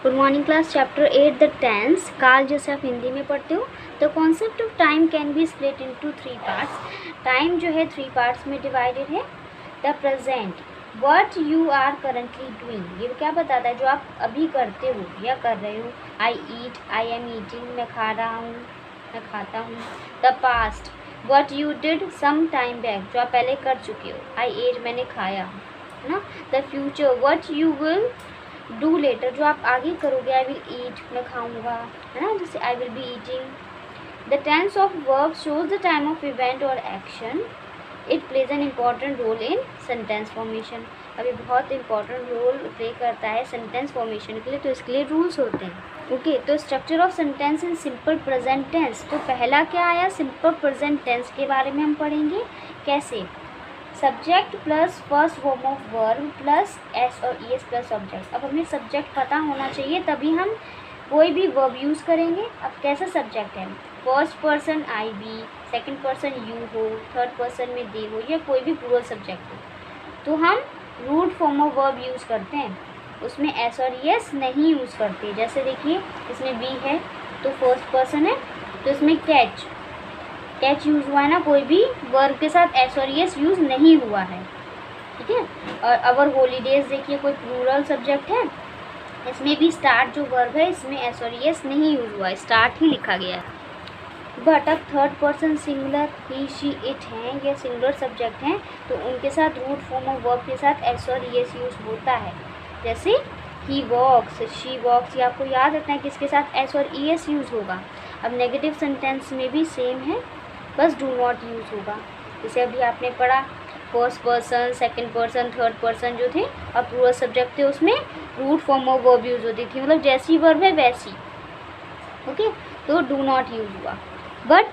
Good morning class, chapter 8 the tense. काल जैसे आप हिंदी में पढ़ते हो। The concept of time can be split into 3 parts. Time जो है 3 पार्ट्स में डिवाइडेड है। The present, what you are currently doing, ये क्या बताता है जो आप अभी करते हो या कर रहे हो। आई ईट, आई एम ईटिंग, मैं खा रहा हूँ, मैं खाता हूँ। The past, what you did some time back, जो आप पहले कर चुके हो। आई एट, मैंने खाया, है ना। The future, what you will do later, जो आप आगे करोगे। आई विल ईट, मैं खाऊंगा, है ना, जैसे I will be eating. The tense of verb shows the time of event और action. It plays an important role in sentence formation. अब ये बहुत इंपॉर्टेंट रोल प्ले करता है सेंटेंस फॉर्मेशन के लिए, तो इसके लिए रूल्स होते हैं। ओके, तो structure of sentence in simple present tense. तो पहला क्या आया, सिंपल प्रेजेंट टेंस के बारे में हम पढ़ेंगे। कैसे, subject plus first form of verb plus S और ई एस प्लस ऑब्जेक्ट। अब हमें सब्जेक्ट पता होना चाहिए तभी हम कोई भी वर्ब यूज़ करेंगे। अब कैसा सब्जेक्ट है, first person I be, second person you हो, थर्ड पर्सन में दे हो, या कोई भी प्लूरल सब्जेक्ट हो, तो हम root form of verb use करते हैं। उसमें एस और ई एस नहीं यूज़ करते। जैसे देखिए इसमें बी है तो फर्स्ट पर्सन है, तो इसमें कैच यूज़ हुआ है ना, कोई भी वर्ब के साथ एस और एस यूज़ नहीं हुआ है, ठीक है। और अवर हॉलीडेज देखिए, कोई प्लूरल सब्जेक्ट है, इसमें भी स्टार्ट जो वर्ब है इसमें एस और एस नहीं यूज़ हुआ है, स्टार्ट ही लिखा गया है। बट अब third person singular he she it हैं, ये सिंगुलर सब्जेक्ट हैं, तो उनके साथ रूट फॉर्म ऑफ वर्ब के साथ एस और एस यूज़ होता है। जैसे ही वॉक्स, शी वॉक्स, ये आपको याद रखना है किसके साथ एस और ई एस यूज़ होगा। अब नेगेटिव सेंटेंस में भी सेम है, बस डू नॉट यूज़ होगा। जैसे अभी आपने पढ़ा first person, second person, third person जो थे और प्लूरल सब्जेक्ट थे उसमें root form of verb use होती थी, मतलब जैसी वर्ब है वैसी। ओके, तो डू नॉट यूज़ हुआ। बट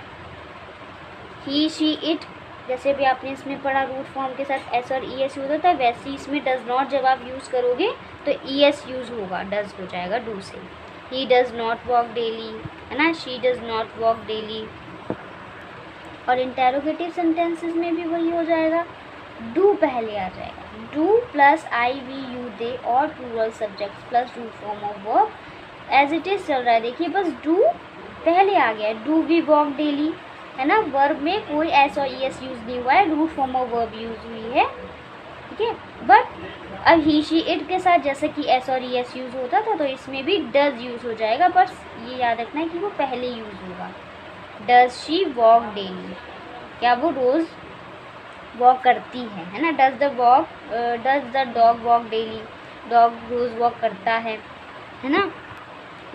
ही शी इट, जैसे भी आपने इसमें पढ़ा रूट फॉर्म के साथ एस और ई एस यूज़ होता है, वैसे इसमें डज नॉट जब आप यूज़ करोगे तो ई एस यूज़ होगा, डज हो जाएगा डू से। He does not walk daily, है ना, she does not walk daily. और इंटेरोगेटिव सेंटेंसेस में भी वही हो जाएगा, डू पहले आ जाएगा, do plus I we you they और plural subjects plus root form of verb as it is चल रहा है। देखिए बस डू पहले आ गया है, डू वी वॉक डेली, है ना, वर्ब में कोई एस और ई एस यूज़ नहीं हुआ है, root form of verb use हुई है, ठीक है। बट अब ही शी इट के साथ जैसे कि एस और ई एस यूज़ होता था, तो इसमें भी डज यूज़ हो जाएगा, बस ये याद रखना है कि वो पहले यूज़ होगा। डज शी वॉक डेली, क्या वो रोज़ वॉक करती है ना। Does the dog walk daily, dog रोज़ वॉक करता है ना।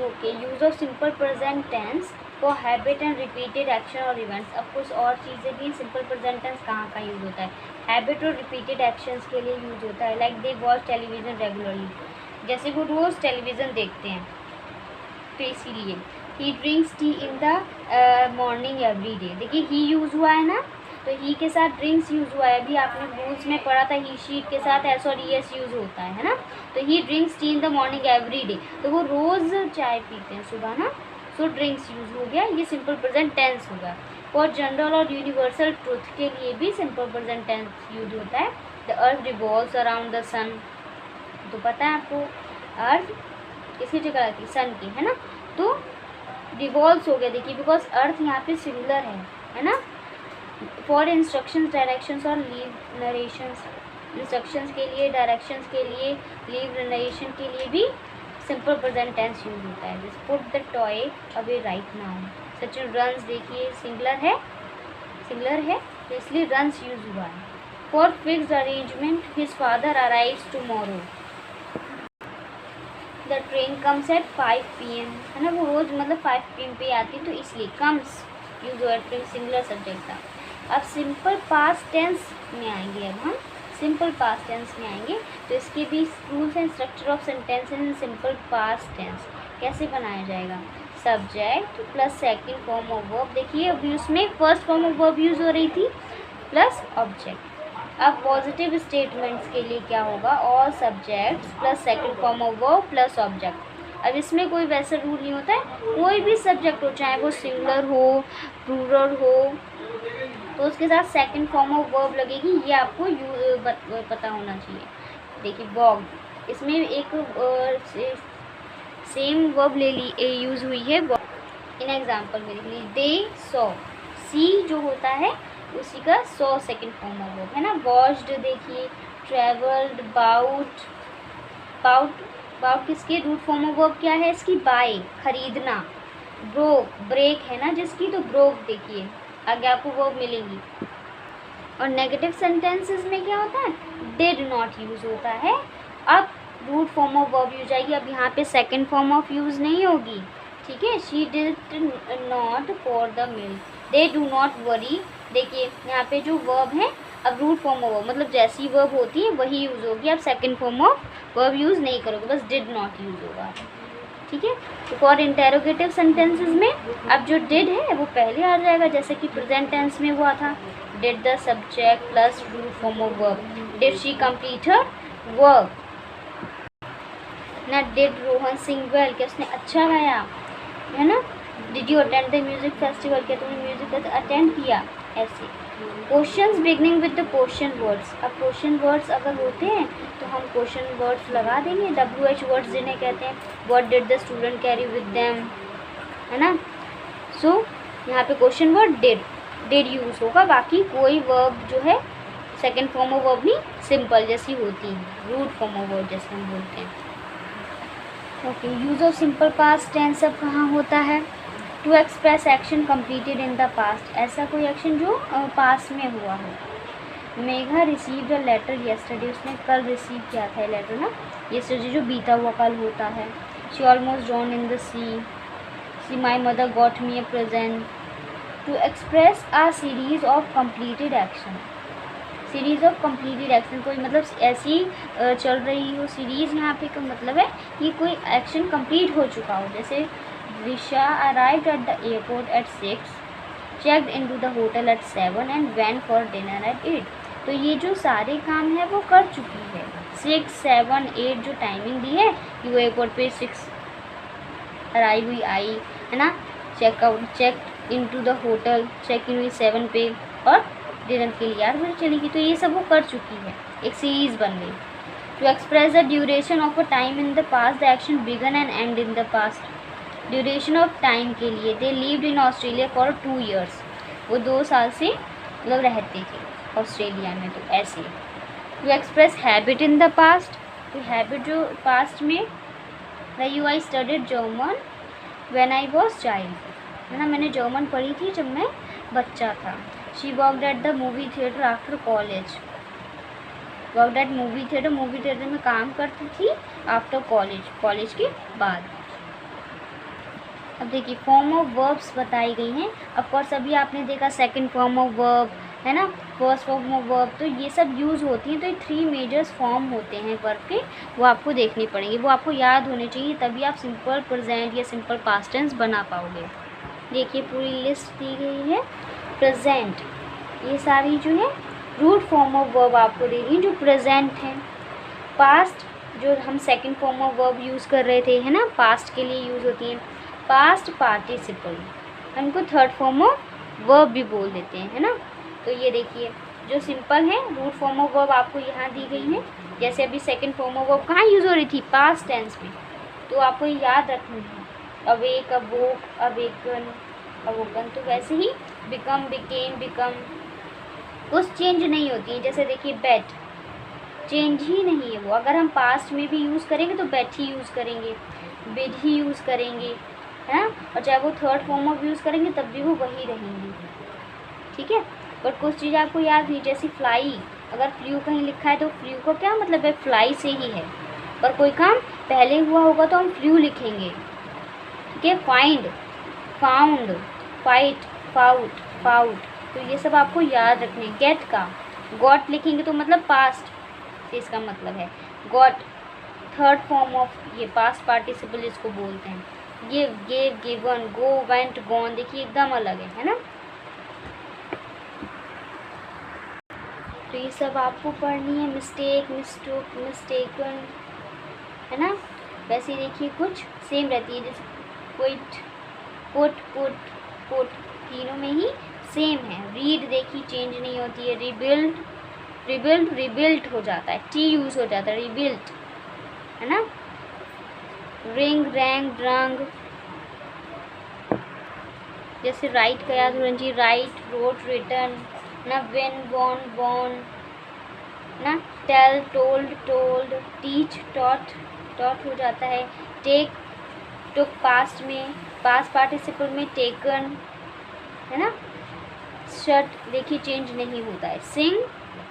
Okay, use of simple present tense for habit and repeated action और इवेंट्स। अब कुछ और चीज़ें भी सिंपल प्रेजेंट टेंस कहाँ यूज़ होता है, हैबिट और रिपीटेड एक्शंस के लिए यूज़ होता है। Like they watch television regularly, जैसे वो रोज़ टेलीविज़न देखते हैं, तो इसीलिए। ही drinks T in the morning every day, देखिए ही यूज़ हुआ है ना, तो ही के साथ ड्रिंक्स यूज़ हुआ है। अभी आपने रूल्स में पढ़ा था ही शीट के साथ एस और ई एस यूज़ होता है ना। तो ही drinks T in the morning every day, तो वो रोज़ चाय पीते हैं सुबह ना, सो ड्रिंक्स यूज़ हो गया, ये सिंपल प्रेजेंट टेंस होगा। फॉर जनरल और यूनिवर्सल ट्रुथ के लिए भी सिंपल प्रेजेंट टेंस यूज होता है। The earth revolves around the sun, तो पता है आपको अर्थ किसकी जगह आती है, सन की, है ना, तो रिवॉल्व्स हो गया, देखिए बिकॉज अर्थ यहाँ पे सिंगुलर है ना। फॉर इंस्ट्रक्शंस, डायरेक्शंस और लीव नरेशंस, इंस्ट्रक्शंस के लिए, डायरेक्शंस के लिए, लीव नरेशन के लिए भी सिंपल प्रेजेंट टेंस यूज होता है। जैसे put the toy away right now, Sachin runs, देखिए सिंगुलर है तो इसलिए रन्स यूज हुआ है। For fixed arrangement, his father arrives tomorrow, the train comes at 5 PM, है ना, वो रोज़ मतलब 5 PM पे आती, तो इसलिए कम्स यूज हुआ है, सिंगुलर सब्जेक्ट था। अब सिंपल पास्ट टेंस में आएंगे, अब हम सिंपल पास्ट टेंस में आएंगे, तो इसके भी rules and structure of sentence in simple past tense कैसे बनाया जाएगा। Subject plus second form of verb, देखिए अभी उसमें first form of verb use हो रही थी प्लस ऑब्जेक्ट। अब पॉजिटिव स्टेटमेंट्स के लिए क्या होगा, all subjects plus second form of verb plus object. अब इसमें कोई वैसा रूल नहीं होता है, कोई भी सब्जेक्ट हो चाहे वो सिंगुलर हो प्लूरल हो, तो उसके साथ सेकंड फॉर्म ऑफ वर्ब लगेगी, ये आपको पता होना चाहिए। देखिए वॉक, इसमें एक सेम वर्ब ले ली यूज़ हुई है। इन एग्जाम्पल में देख लीजिए, दे सॉ, सी जो होता है उसी का saw second form of verb है ना। वॉच्ड देखिए, ट्रेवल्ड, बाउट, बाउट किसकी रूट फॉर्म ऑफ वर्ब क्या है इसकी, बाय, खरीदना। ब्रोक, ब्रेक है ना जिसकी, तो ब्रोक देखिए आगे आपको वर्ब मिलेंगी। और नेगेटिव सेंटेंसेस में क्या होता है, डिड नॉट यूज़ होता है। अब root form of verb use आएगी, अब यहाँ पे सेकेंड फॉर्म ऑफ यूज़ नहीं होगी, ठीक है। She did not for the milk, they do not worry. देखिए यहाँ पे जो वर्ब है, अब रूट फॉर्म ऑफ वर्ब मतलब जैसी वर्ब होती है वही यूज़ होगी, अब second form of verb use नहीं करोगे, बस डिड नॉट यूज़ होगा, ठीक है। तो फॉर इंटेरोगेटिव सेंटेंसेस में अब जो डिड है वो पहले आ जाएगा, जैसे कि प्रेजेंट टेंस में हुआ था, did the subject plus root form of verb, did she complete her work ना, डिड रोहन सिंग वेल, क्या उसने अच्छा गाया है ना। Did you attend the music festival, क्या तुमने म्यूजिक अटेंड किया, ऐसे। Questions beginning with the question words, अब क्वेश्चन वर्ड्स अगर होते हैं तो हम क्वेश्चन वर्ड्स लगा देंगे, WH वर्ड्स जिन्हें कहते हैं, what did the student carry with them, है ना। सो यहाँ पे क्वेश्चन वर्ड डिड यूज़ होगा, बाकी कोई वर्ब जो है सेकेंड फॉर्म ऑफ वर्ब नहीं, सिंपल जैसी होती है, रूट फॉर्म ऑफ वर्ब जैसे हम बोलते हैं। Okay, use of simple past tense अब कहाँ होता है, to express action completed in the past, ऐसा कोई एक्शन जो पास्ट में हुआ हो। Megha received a letter yesterday, उसने कल रिसीव किया था लेटर ना, येस्टरडे जो बीता हुआ कल होता है। She almost drown in the sea my mother got me a present. To express a series of completed action, series of completed action, कोई मतलब ऐसी चल रही हो सीरीज़, यहाँ पे का मतलब है कि कोई एक्शन कंप्लीट हो चुका हो, जैसे Risha arrived at the airport at 6, checked into the hotel at 7 and went for dinner at 8। तो ये जो सारे काम है वो कर चुकी है, 6, 7, 8 जो टाइमिंग दी है कि वो एयरपोर्ट पे 6 अराइव हुई, आई है ना, check into the hotel, check in हुई 7 पे, और डिनर के लिए 8 बजे चली गई, तो ये सब वो कर चुकी है, एक सीरीज़ बन गई। To express the duration of a time in the past, the action began and end in the past. Duration of time के लिए, they lived in Australia for 2 years, वो 2 साल से मतलब रहते थे ऑस्ट्रेलिया में, तो ऐसे। To express habit in the past, तो हैबिट जो पास्ट में, you I studied German when I was child, है ना, मैंने जर्मन पढ़ी थी जब मैं बच्चा था। She worked at the movie theatre after college, worked eight movie theatre में काम करती थी आफ्टर कॉलेज के बाद। अब देखिए फॉर्म ऑफ वर्ब्स बताई गई हैं, ऑफकोर्स अभी आपने देखा सेकंड फॉर्म ऑफ वर्ब है ना, फर्स्ट फॉर्म ऑफ वर्ब, तो ये सब यूज़ होती हैं। तो ये 3 मेजर्स फॉर्म होते हैं वर्ब के, वो आपको देखने पड़ेंगे, वो आपको याद होने चाहिए, तभी आप सिंपल प्रेजेंट या सिंपल पास्ट टेंस बना पाओगे। देखिए पूरी लिस्ट दी गई है। प्रेजेंट, ये सारी जो है रूट फॉर्म ऑफ वर्ब आपको दे रही है जो प्रेजेंट है। पास्ट जो हम second form of verb use कर रहे थे है ना, पास्ट के लिए यूज़ होती हैं। पास्ट पार्टिसिपल, हमको थर्ड फॉर्म ऑफ वर्ब भी बोल देते हैं, है ना। तो ये देखिए जो सिंपल है रूट फॉर्म ऑफ वर्ब आपको यहाँ दी गई है। जैसे अभी सेकंड फॉर्म ऑफ वर्ब कहाँ यूज़ हो रही थी, पास्ट टेंस में, तो आपको ये याद रखनी है। अवेक, अवोक, अवेकन, अवोकन, तो वैसे ही बिकम, बिकेम, बिकम, कुछ चेंज नहीं होती है। जैसे देखिए बेट, चेंज ही नहीं है वो, अगर हम पास्ट में भी यूज़ करेंगे तो बेट ही यूज़ करेंगे, बिड ही यूज़ करेंगे, है ना, और चाहे वो थर्ड फॉर्म ऑफ यूज़ करेंगे तब भी वो वही रहेंगी, ठीक है। बट कुछ चीज़ आपको याद नहीं, जैसे फ्लाई, अगर फ्लू कहीं लिखा है तो फ्लू का क्या मतलब है, फ्लाई से ही है, पर कोई काम पहले हुआ होगा तो हम फ्लू लिखेंगे, ठीक है। Find, found, fight, fought, fought, तो ये सब आपको याद रखने। गेट का गॉट लिखेंगे तो मतलब पास्ट से इसका मतलब है गॉट, थर्ड फॉर्म ऑफ ये पास्ट पार्टिसिपल इसको बोलते हैं। गिव, गेव, गिवन, गो, वेंट, गॉन, देखिए एकदम अलग है ना। तो ये सब आपको पढ़नी है। मिस्टेक, मिस्टूक, मिस्टेकन, है ना। वैसे देखिए कुछ सेम रहती है, जैसे क्विट, पुट, पुट, तीनों में ही सेम है। रीड देखिए चेंज नहीं होती है। रिबिल्ड, रिबिल्ट हो जाता है, टी यूज़ हो जाता है, रिबिल्ट, है ना। Ring, rang, drunk. जैसे राइट का याद होना चाहिए, राइट, रोट, रिटर्न ना, विन, वॉन, वॉन ना, tell, told, told, teach, taught, taught हो जाता है। टेक, टुक पास्ट में, पास्ट पार्टिसिपल में टेकन, है ना। शट देखिए चेंज नहीं होता है, सिंग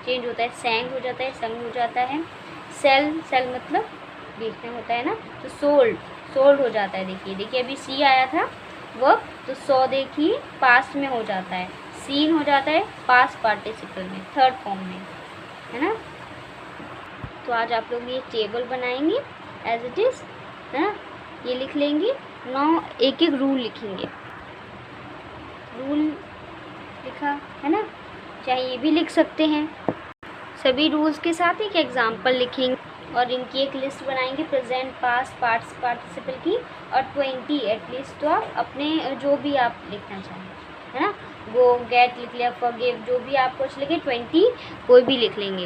चेंज होता है, सैंग हो जाता है, संग हो जाता है। सेल, सेल मतलब बेचना होता है ना, तो सोल्ड, सोल्ड हो जाता है। देखिए देखिए अभी सी आया था वर्ब, तो सो देखिए पास्ट में हो जाता है, सीन हो जाता है पास्ट पार्टिसिपल में, थर्ड फॉर्म में, है ना। तो आज आप लोग ये टेबल बनाएंगे एज इट इज़, है ना, ये लिख लेंगे। नौ एक एक रूल लिखेंगे, रूल लिखा है ना, चाहे ये भी लिख सकते हैं। सभी रूल्स के साथ एक एग्जाम्पल लिखेंगे और इनकी एक लिस्ट बनाएंगे, प्रेजेंट, पास्ट, पार्टिसिपल की, और 20 एटलीस्ट। तो आप अपने जो भी आप लिखना चाहें, है ना, गो, गेट लिख लिया, फॉरगिव, जो भी आपको लिखे 20 कोई भी लिख लेंगे।